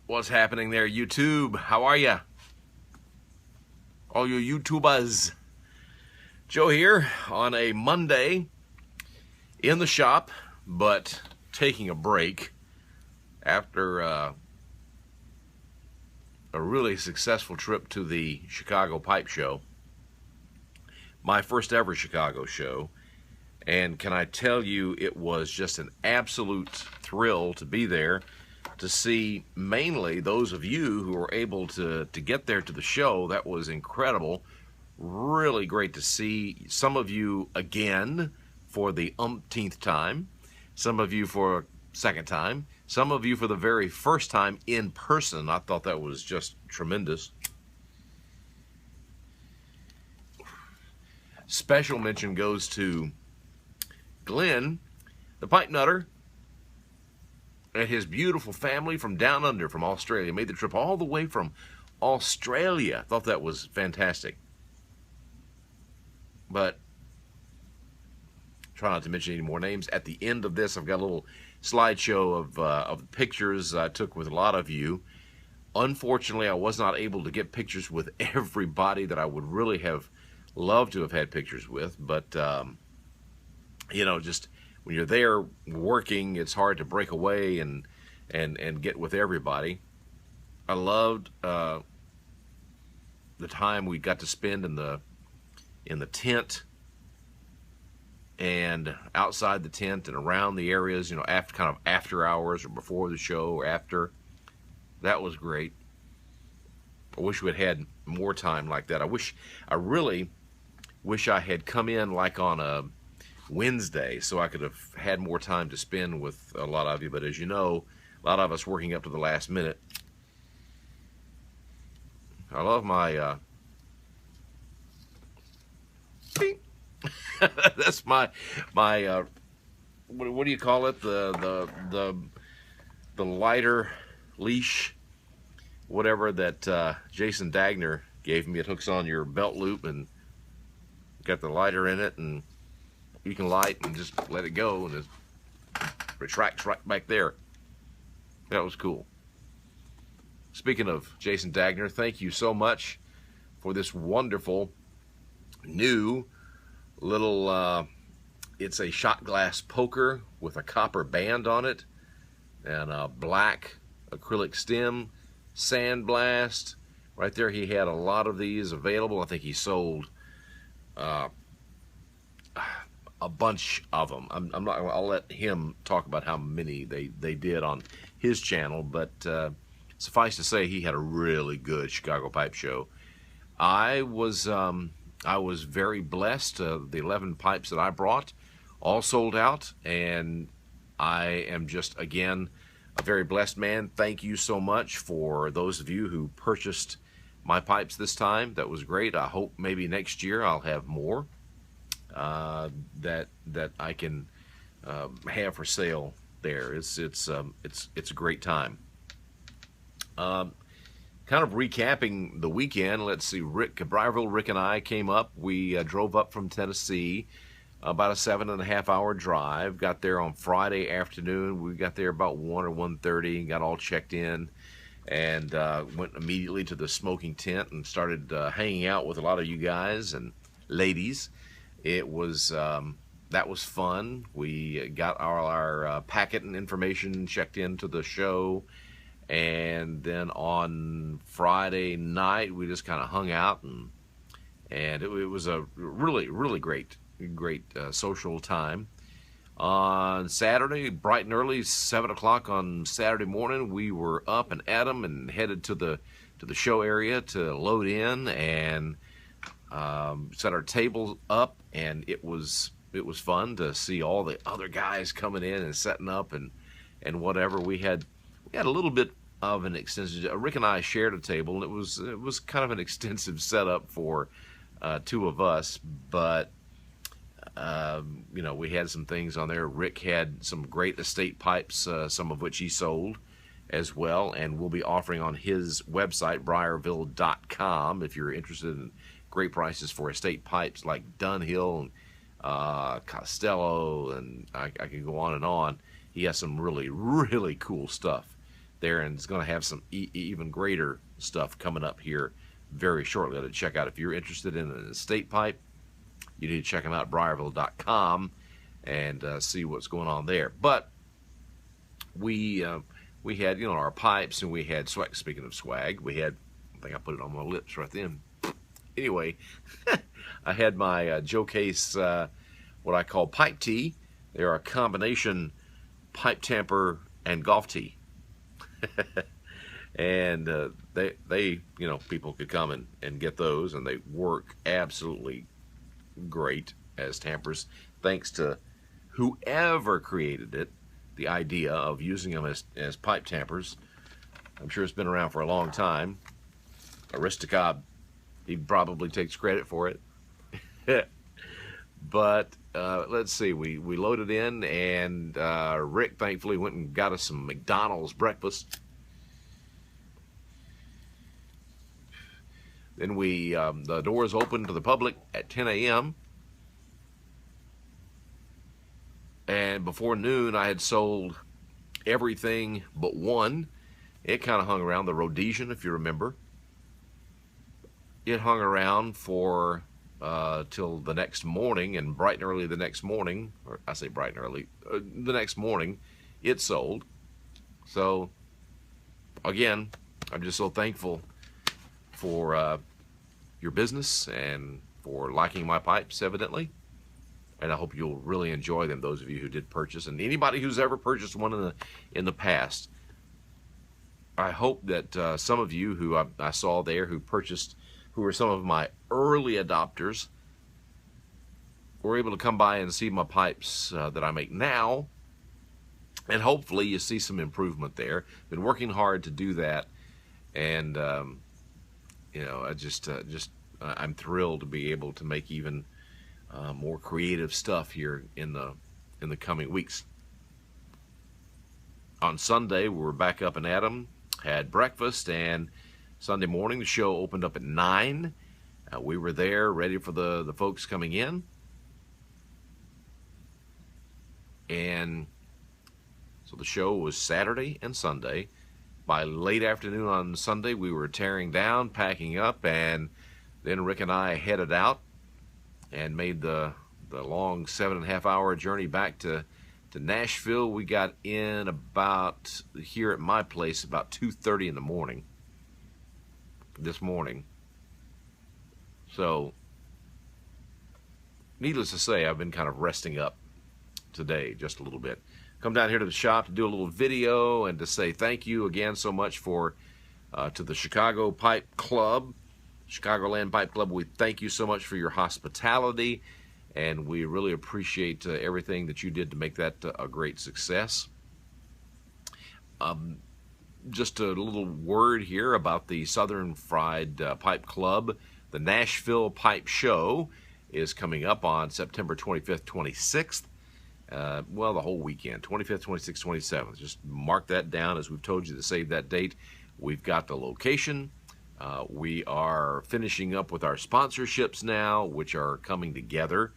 What's happening there, YouTube? How are ya? All you YouTubers. Joe here on a Monday in the shop, but taking a break after a really successful trip to the Chicago Pipe Show. My first ever Chicago show. And can I tell you, it was just an absolute thrill to be there, to see mainly those of you who were able to get there to the show. That was incredible. Really great to see some of you again for the umpteenth time, some of you for a second time, some of you for the very first time in person. I thought that was just tremendous. Special mention goes to Glenn, the pipe nutter, and his beautiful family from down under, from Australia. Made the trip all the way from Australia. Thought that was fantastic. But try not to mention any more names. At the end of this, I've got a little slideshow of pictures I took with a lot of you. Unfortunately, I was not able to get pictures with everybody that I would really have loved to have had pictures with. But, you know, just when you're there working, it's hard to break away and get with everybody. I loved the time we got to spend in the tent and outside the tent and around the areas, you know, after kind of after hours or before the show or after. That was great. I wish we had more time like that. I really wish I had come in like on a Wednesday, so I could have had more time to spend with a lot of you. But as you know, a lot of us working up to the last minute. I love my that's my what do you call it, the lighter leash, whatever that Jason Dagner gave me. It hooks on your belt loop and got the lighter in it, and you can light and just let it go, and it retracts right back there. That was cool. Speaking of Jason Dagner, thank you so much for this wonderful new little, it's a shot glass poker with a copper band on it and a black acrylic stem, sandblast. Right there, he had a lot of these available. I think he sold a bunch of them. I'm not. I'll let him talk about how many they did on his channel, but suffice to say, he had a really good Chicago Pipe Show. I was very blessed. The 11 pipes that I brought all sold out, and I am just, again, a very blessed man. Thank you so much for those of you who purchased my pipes this time. That was great. I hope maybe next year I'll have more that I can have for sale there. It's a great time. Kind of recapping the weekend, let's see, Rick and I came up. We drove up from Tennessee, about a 7.5 hour drive. Got there on Friday afternoon. We got there about 1 or 1:30, got all checked in, and went immediately to the smoking tent and started hanging out with a lot of you guys and ladies. It was that was fun. We got our packet and information checked into the show, and then on Friday night we just kind of hung out, and it was a really great social time. On Saturday, bright and early, 7 o'clock on Saturday morning, we were up and at 'em and headed to the show area to load in and set our table up, and it was fun to see all the other guys coming in and setting up and whatever. We had a little bit of an extensive. Rick and I shared a table, and it was kind of an extensive setup for two of us, but you know, we had some things on there. Rick had some great estate pipes, some of which he sold, as well, and we'll be offering on his website, briarville.com, if you're interested in great prices for estate pipes like Dunhill and Costello, and I can go on and on. He has some really, really cool stuff there, and it's going to have some even greater stuff coming up here very shortly to check out. If you're interested in an estate pipe, you need to check him out, briarville.com, and see what's going on there. But we had, our pipes, and we had swag. Speaking of swag, we had, I think I put it on my lips right then. Anyway, I had my Joe Case, what I call pipe tee. They're a combination pipe tamper and golf tee. And they people could come and get those, and they work absolutely great as tampers, thanks to whoever created it, the idea of using them as pipe tampers. I'm sure it's been around for a long time. Aristocob, he probably takes credit for it. But let's see, we loaded in, and Rick thankfully went and got us some McDonald's breakfast. Then the doors opened to the public at 10 a.m. And before noon, I had sold everything but one. It kind of hung around, the Rhodesian, if you remember. It hung around for till the next morning, and bright and early the next morning, or I say bright and early, the next morning, it sold. So, again, I'm just so thankful for your business and for liking my pipes, evidently. And I hope you'll really enjoy them, those of you who did purchase, and anybody who's ever purchased one in the past. I hope that some of you who I saw there who purchased, who were some of my early adopters, were able to come by and see my pipes that I make now, and hopefully you see some improvement there. Been working hard to do that, and I'm thrilled to be able to make even more creative stuff here in the coming weeks. On Sunday, we were back up and at 'em, had breakfast, and Sunday morning the show opened up at 9. We were there ready for the folks coming in, and so the show was Saturday and Sunday. By late afternoon on Sunday, we were tearing down, packing up, and then Rick and I headed out and made the long 7.5-hour journey back to Nashville. We got in about, here at my place, about 2:30 in the morning this morning. So, needless to say, I've been kind of resting up today just a little bit. Come down here to the shop to do a little video and to say thank you again so much to the Chicago Pipe Club, Chicagoland Pipe Club. We thank you so much for your hospitality, and we really appreciate everything that you did to make that a great success. Just a little word here about the Southern Fried Pipe Club. The Nashville Pipe Show is coming up on September 25th, 26th. Well, the whole weekend, 25th, 26th, 27th. Just mark that down, as we've told you to save that date. We've got the location. We are finishing up with our sponsorships now, which are coming together.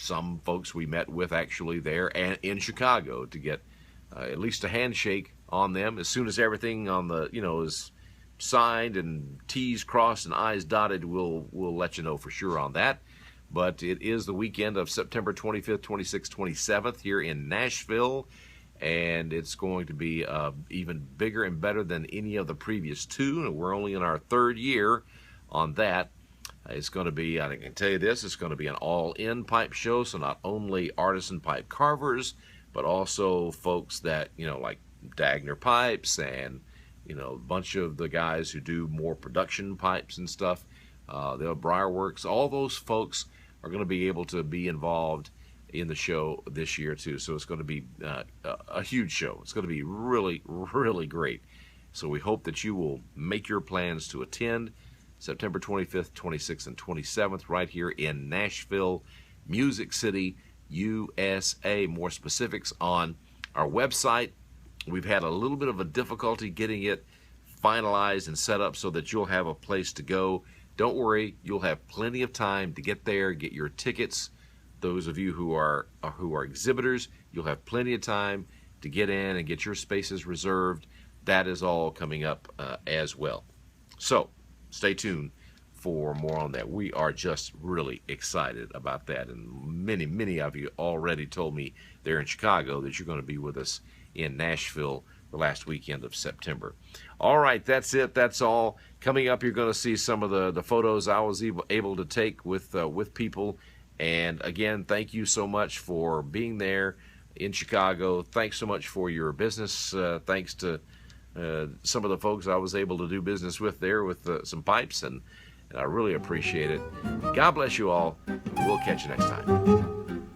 Some folks we met with actually there and in Chicago to get at least a handshake on them. As soon as everything on the is signed and T's crossed and I's dotted, we'll let you know for sure on that. But it is the weekend of September 25th, 26th, 27th here in Nashville, and it's going to be even bigger and better than any of the previous two, and we're only in our third year on that. It's going to be, I can tell you this, it's going to be an all-in pipe show, so not only artisan pipe carvers, but also folks that, like Dagner Pipes and, a bunch of the guys who do more production pipes and stuff, the Briarworks, all those folks are going to be able to be involved in the show this year too. So it's going to be a huge show. It's going to be really, really great. So we hope that you will make your plans to attend September 25th, 26th, and 27th right here in Nashville, Music City, USA. More specifics on our website We've had a little bit of a difficulty getting it finalized and set up so that you'll have a place to go. Don't worry, you'll have plenty of time to get there, get your tickets. Those of you who are exhibitors, you'll have plenty of time to get in and get your spaces reserved. That is all coming up as well. So stay tuned for more on that. We are just really excited about that, and many of you already told me there in Chicago that you're going to be with us in Nashville the last weekend of September. All right, that's it. That's all. Coming up, you're going to see some of the photos I was able to take with people. And again, thank you so much for being there in Chicago. Thanks so much for your business. Thanks to some of the folks I was able to do business with there with some pipes, and I really appreciate it. God bless you all. We'll catch you next time.